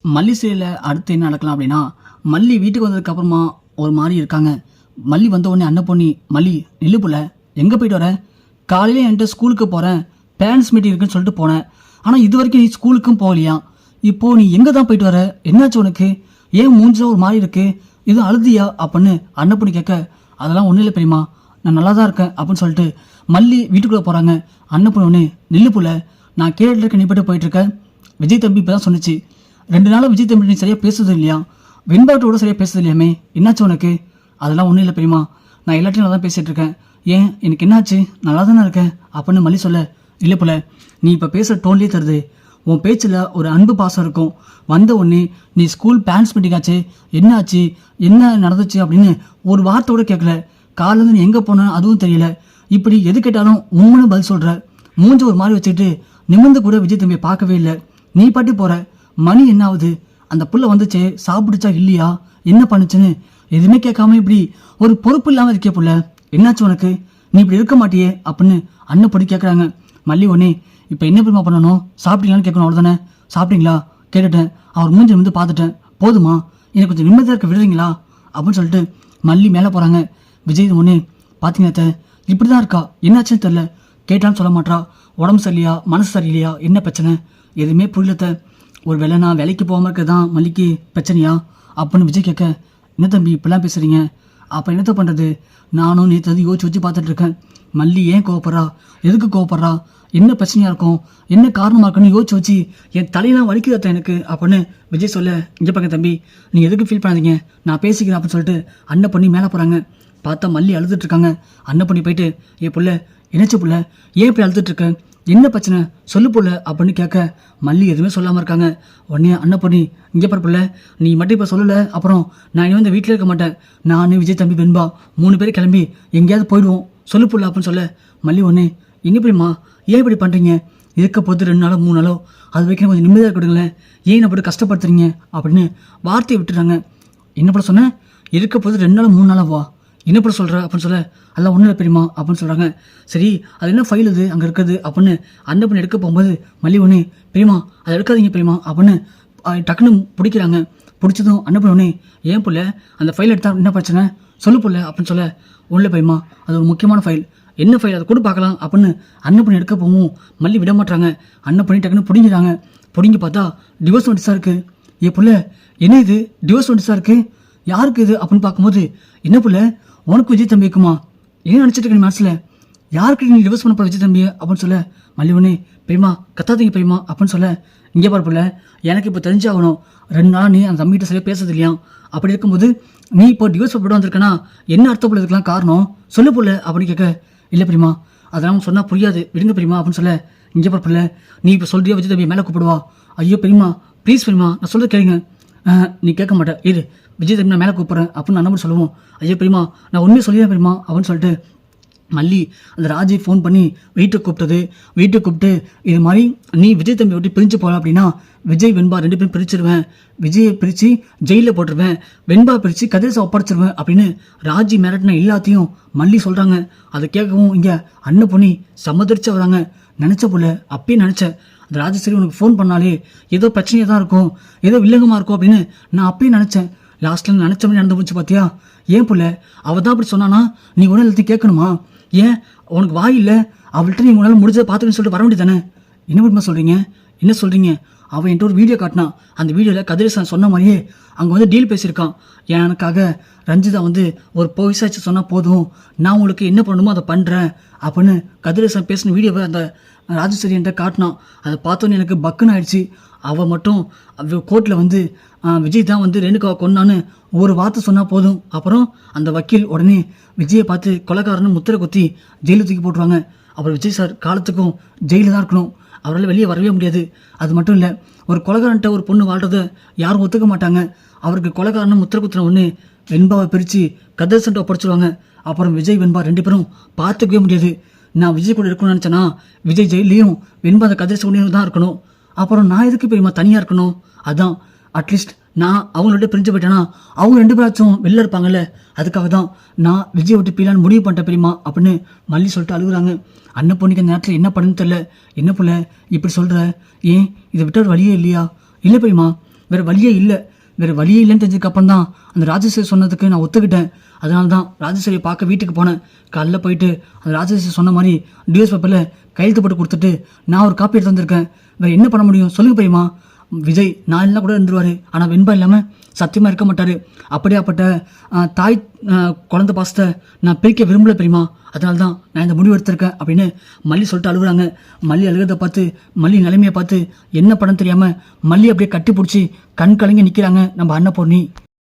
மல்லி சீரியலில் அடுத்து என்ன நடக்கலாம் அப்படின்னா, மல்லி வீட்டுக்கு வந்ததுக்கு அப்புறமா ஒரு மாதிரி இருக்காங்க. மல்லி வந்த உடனே அண்ணன் பொண்ணி, மல்லி நில்லு புள்ள, எங்கே போயிட்டு வர? காலையிலே என்கிட்ட ஸ்கூலுக்கு போகிறேன், பேரண்ட்ஸ் மீட்டிங் இருக்குன்னு சொல்லிட்டு போனேன். ஆனால் இது வரைக்கும் நீ ஸ்கூலுக்கும் போகலையா? இப்போது நீ எங்கே தான் போயிட்டு வர? என்னாச்சு உனக்கு? ஏன் மூஞ்சில் ஒரு மாதிரி இருக்கு? எதுவும் அழுதியா அப்படின்னு அண்ணன் பொண்ணி கேட்க, அதெல்லாம் ஒன்றும் இல்லை பெரியம்மா, நான் நல்லா தான் இருக்கேன் அப்படின்னு சொல்லிட்டு மல்லி வீட்டுக்குள்ளே போகிறாங்க. அண்ணன் பொண்ணு ஒன்று, நில்லு புள்ள, நான் கேட்டுட்டு இருக்க, நீ போய்ட்டு போயிட்டுருக்கேன். விஜய் தம்பி இப்போ தான் சொன்னிச்சு, 2 நாளாக விஜய் தம்பி நீ சரியாக பேசுறது இல்லையா? வெண்பாட்டோட சரியாக பேசுறது இல்லையாமே, என்னாச்சு உனக்கு? அதெல்லாம் ஒன்றும் இல்லை பெரியம்மா, நான் எல்லாத்தையும் நல்லா தான் பேசிகிட்டு இருக்கேன். ஏன் எனக்கு என்னாச்சு? நல்லா தானே இருக்கேன் அப்படின்னு மல்லி சொல்ல, இல்லை போல நீ இப்போ பேசுகிற டோன்லேயே தருது, உன் பேச்சில் ஒரு அன்பு பாசம் இருக்கும். வந்த உடனே நீ ஸ்கூல் பேரண்ட்ஸ் மீட்டிங் ஆச்சு, என்ன ஆச்சு, என்ன நடந்துச்சு அப்படின்னு ஒரு வார்த்தையோட கேட்கல. காலேருந்து நீ எங்கே போன அதுவும் தெரியல. இப்படி எது கேட்டாலும் உண்மைன்னு பதில் சொல்கிற. மூஞ்சி ஒரு மாதிரி வச்சுக்கிட்டு நிமிர்ந்து கூட விஜய் தம்பியை பார்க்கவே இல்லை. நீ பாட்டி போகிற. மணி என்ன ஆகுது? அந்த புள்ள வந்துச்சு, சாப்பிடுச்சா இல்லையா, என்ன பண்ணுச்சுன்னு எதுவுமே கேட்காம இப்படி ஒரு பொறுப்பு இல்லாமல் இருக்கே புள்ள, என்னாச்சு உனக்கு? நீ இப்படி இருக்க மாட்டியே அப்படின்னு அண்ணன் பொடி கேட்குறாங்க. மல்லி ஒன்னே, இப்போ என்ன பெருமா பண்ணணும்? சாப்பிட்டீங்களான்னு கேட்கணும், அவ்வளோதானே. சாப்பிட்டீங்களா கேட்டுட்டேன், அவர் மூஞ்சி வந்து பார்த்துட்டேன், போதுமா, எனக்கு கொஞ்சம் நிம்மதியாக இருக்க விடுறீங்களா அப்படின்னு சொல்லிட்டு மல்லி மேலே போகிறாங்க. விஜய் ஒன்னே, பார்த்தீங்கன்னா இப்படி தான் இருக்கா, என்னாச்சுன்னு தெரில, கேட்டான்னு சொல்ல மாட்டா. உடம்பு சரியில்லையா, மனசு சரியில்லையா, என்ன பிரச்சனை, எதுவுமே புரியலத்த. ஒரு வேளை நான் வேலைக்கு போகாமல் இருக்கிறது தான் மல்லிக்கு பிரச்சனையா அப்படின்னு விஜய் கேட்க, என்ன தம்பி இப்படிலாம் பேசுகிறீங்க? அப்போ என்னத்த பண்ணுறது? நானும் நேற்று வந்து யோசிச்சு பார்த்துட்ருக்கேன். மல்லி ஏன் கோவப்படுறா, எதுக்கு கோவப்படுறா, என்ன பிரச்சனையாக இருக்கும், என்ன காரணமாக இருக்குன்னு யோசிச்சு என் தலையெல்லாம் வலிக்குதத்த எனக்கு அப்படின்னு விஜய் சொல்ல, இங்கே பாருங்க தம்பி, நீங்கள் எதுக்கு ஃபீல் பண்ணாதீங்க, நான் பேசிக்கிறேன் அப்படின்னு சொல்லிட்டு அண்ணன் பண்ணி மேலே போகிறாங்க. பார்த்தா மல்லி அழுதுட்ருக்காங்க. அண்ணன் பண்ணி போயிட்டு, ஏன் புள்ள என்னச்சு புள்ள, ஏன் இப்படி அழுதுட்ருக்க, என்ன பிரச்சனை சொல்லு புள்ள அப்படின்னு கேட்க, மல்லி எதுவுமே சொல்லாமல் இருக்காங்க. உடனே அண்ணன் பண்ணி, இங்கே பாரு புள்ள, நீ மட்டும் இப்போ சொல்லலை, அப்புறம் நான் இனி வந்து வீட்டில் இருக்க மாட்டேன், நான் விஜய் தம்பி வெண்பா 3 பேர் கிளம்பி எங்கேயாவது போயிடுவோம், சொல்லு புள்ள அப்படின்னு சொல்ல, மல்லி ஒன்று, என்ன புரியுமா, ஏன் இப்படி பண்ணுறீங்க? இருக்க போது 2 நாளோ 3 நாளோ, அது வரைக்கும் கொஞ்சம் நிம்மதியாக கொடுங்களேன், ஏன் அப்படி கஷ்டப்படுத்துறீங்க அப்படின்னு வார்த்தையை விட்டுறாங்க. என்ன பண்ண சொன்னேன்? இருக்க போது 2 நாளோ 3 நாளோ வா, என்ன பண்ண சொல்கிற அப்படின்னு சொல்ல, அதெல்லாம் ஒன்றும் இல்லை பெரியமா அப்படின்னு சொல்கிறாங்க. சரி, அது என்ன ஃபைல் இது அங்கே இருக்குது அப்படின்னு அண்ணன் பண்ணி எடுக்க போகும்போது மல்லி ஒன்று, பெரியமா அதை எடுக்காதீங்க பெரியமா அப்படின்னு டக்குன்னு பிடிக்கிறாங்க. பிடிச்சதும் அண்ணன் பண்ணி ஒன்று, ஏன் புள்ள அந்த ஃபைல் எடுத்தால் என்ன பிரச்சனை, சொல்லு புள்ள அப்படின்னு சொல்ல, ஒன்றும் பெரியமா அது ஒரு முக்கியமான ஃபைல், என்ன ஃபைல் அதை கூட பார்க்கலாம் அப்படின்னு அண்ணன் பண்ணி எடுக்க போகும். மல்லி விட மாட்டாங்க. அண்ணன் பண்ணி டக்குன்னு பிடிங்கிறாங்க. பிடிங்கி பார்த்தா டிவோர்ஸ் நோட்டீஸாக இருக்குது. ஏன் புள்ள என்ன இது, டிவோர்ஸ் நோட்டீஸாக இருக்குது, யாருக்கு இது அப்படின்னு பார்க்கும்போது, என்ன புள்ள உனக்கு விஜய் தம்பி இருக்குமா, ஏன் நினச்சிட்டு இருக்க மனசில், யாருக்கு நீ டிவோர்ஸ் பண்ண போகிற விஜய் தம்பி அப்படின்னு சொல்ல, மல்லி ஒன்று, பெரியமா கத்தாதீங்க பெரியமா அப்படின்னு சொல்ல, இங்கே பார்ப்பில்ல, எனக்கு இப்போ தெரிஞ்சாகணும், 2 நாள் நீ அந்த தம்பிகிட்ட சரியாக பேசுறது இல்லையா, அப்படி இருக்கும்போது நீ இப்போ டிவோர்ஸ் போட்டு வந்திருக்கனா, என்ன அர்த்தம் போல இதுக்கெல்லாம் காரணம் சொல்லு புள்ள அப்படின்னு கேட்க, இல்லை பெரியமா அதெல்லாம் சொன்னால் புரியாது, விடுங்க பெரியமா அப்படின்னு சொல்ல, இங்கே பார்ப்பில்ல, நீ இப்போ சொல்கிறியா விஜய் தம்பியை மேலே கூப்பிடுவா, ஐயோ பெரியமா ப்ளீஸ் பெரியமா நான் சொல்கிறது கேளுங்க, நீ கேட்க மாட்டேன், இரு விஜய் தம்பி நான் மேலே கூப்பிட்றேன் அப்படின்னு அண்ணன் சொல்லுவோம். ஐயோ பெரியமா நான் உண்மையை சொல்லிடுறேன் பெரியமா அப்படின்னு சொல்லிட்டு மல்லி அந்த ராஜை ஃபோன் பண்ணி வீட்டுக்கு கூப்பிட்டு இது மாதிரி நீ விஜய் தம்பி விட்டு பிரிஞ்சு போகலாம் அப்படின்னா விஜய் வெண்பா 2 பேரும் பிரிச்சிருவேன், விஜயை பிரித்து ஜெயிலில் போட்டுருவேன், வெண்பா பிரித்து கதிரசை ஒப்படைச்சிருவேன் அப்படின்னு ராஜி மிரட்டின எல்லாத்தையும் மல்லி சொல்கிறாங்க. அதை கேட்கவும் இங்கே அண்ணன் பொண்ணி சம்மதிச்சு வராங்க. நினச்ச போல அப்பயே நினச்சேன், அந்த ராஜேஸ்வரி உனக்கு ஃபோன் பண்ணாலே ஏதோ பிரச்சனையாக தான் இருக்கும், ஏதோ வில்லங்கமாக இருக்கும் அப்படின்னு நான் அப்பயே நினச்சேன். லாஸ்ட்டில் நினச்ச மாதிரி நடந்து போச்சு பார்த்தியா? ஏன் புள்ள அவள் தான் அப்படி சொன்னானா, நீ உடனே எல்லாத்தையும் கேட்கணுமா? ஏன் உனக்கு வாய் இல்லை? அவள்கிட்ட நீ உன்னால் முடிஞ்சதை பார்த்துன்னு சொல்லிட்டு வர வேண்டியது தானே? என்ன பண்ணுமா சொல்கிறீங்க, என்ன சொல்கிறீங்க? அவன் என்கிட்ட ஒரு வீடியோ காட்டினான். அந்த வீடியோவில் கதிரேசன் சொன்ன மாதிரியே அங்கே வந்து டீல் பேசியிருக்கான். எனக்காக ரஞ்சிதா வந்து ஒரு பொய்சாச்சு சொன்னால் போதும், நான் உங்களுக்கு என்ன பண்ணணுமோ அதை பண்ணுறேன் அப்படின்னு கதிரேசன் பேசின வீடியோவை அந்த ராஜேஸ்வரி என்கிட்ட காட்டினான். அதை பார்த்தோன்னே எனக்கு பக்குன்னு ஆயிடுச்சு. அவள் மட்டும் கோர்ட்டில் வந்து விஜய் தான் வந்து ரேணுகாவை கொன்னான்னு ஒரு வார்த்தை சொன்னால் போதும், அப்புறம் அந்த வக்கீல் உடனே விஜயை பார்த்து கொலைக்காரன்னு முத்திரை குத்தி ஜெயிலில் தூக்கி போட்டுருவாங்க. அப்புறம் விஜய் சார் காலத்துக்கும் ஜெயிலில் தான் இருக்கணும், அவரால் வெளியே வரவே முடியாது. அது மட்டும் இல்லை, ஒரு கொலைக்காரன்ட்ட ஒரு பொண்ணு வாழ்கிறத யாரும் ஒத்துக்க மாட்டாங்க. அவருக்கு கொலைக்காரன்னு முத்திரை குத்துன ஒன்று வெண்பாவை பிரித்து கதிரசன்ட்ட ஒப்படைச்சிருவாங்க. அப்புறம் விஜய் வெண்பா 2 பேரும் பார்த்துக்கவே முடியாது. நான் விஜய் கூட இருக்கணும்னு நினச்சேன்னா விஜய் ஜெயிலையும் வெண்பா அந்த கதிரச உடனே தான் இருக்கணும். அப்புறம் நான் எதுக்கு பெரியமா தனியாக இருக்கணும்? அதான் அட்லீஸ்ட் நான் அவங்களோட பிரிஞ்சு போயிட்டேன்னா அவங்க 2 பேராச்சும் வெளில இருப்பாங்கல்ல, அதுக்காக தான் நான் விஜய் விட்டு பீலான்னு முடிவு பண்ணிட்டேன் பெரியமா அப்படின்னு மல்லி சொல்லிட்டு அழுகுறாங்க. அண்ணன் பொண்ணுக்கு அந்த நேரத்தில் என்ன பண்ணுன்னு தெரில. என்ன போல இப்படி சொல்கிற, ஏன் இதை விட்ட ஒரு வழியே இல்லையா? இல்லை பெரியமா வேறு வழியே இல்லைன்னு தெரிஞ்சதுக்கப்புறம் தான் அந்த ராஜேஸ்வரி சொன்னதுக்கு நான் ஒத்துக்கிட்டேன். அதனால தான் ராஜேஸ்வரியை பார்க்க வீட்டுக்கு போனேன். காலைல போயிட்டு அந்த ராஜேஸ்வரி சொன்ன மாதிரி டிவோர்ஸ் பேப்பரில் கையெழுத்து போட்டு கொடுத்துட்டு நான் ஒரு காப்பி எடுத்து வந்திருக்கேன். வேறு என்ன பண்ண முடியும் சொல்லுங்க பெரியம்மா. விஜய் நான் எல்லாம் கூட இருந்துருவார், ஆனால் வெண்பா இல்லாமல் சத்தியமாக இருக்க மாட்டார். அப்படியாப்பட்ட தாய் குழந்தை பாசத்தை நான் பிரிக்க விரும்பல பெரியம்மா. அதனால தான் நான் இந்த முடிவு எடுத்திருக்கேன் அப்படின்னு மல்லி சொல்லிட்டு அழுகுறாங்க. மல்லி அழுகிறத பார்த்து மல்லி நிலைமையை பார்த்து என்ன பண்ண தெரியாமல் மல்லி அப்படியே கட்டி பிடிச்சி கண் கலங்கி நிற்கிறாங்க நம்ம அன்னபூர்ணி.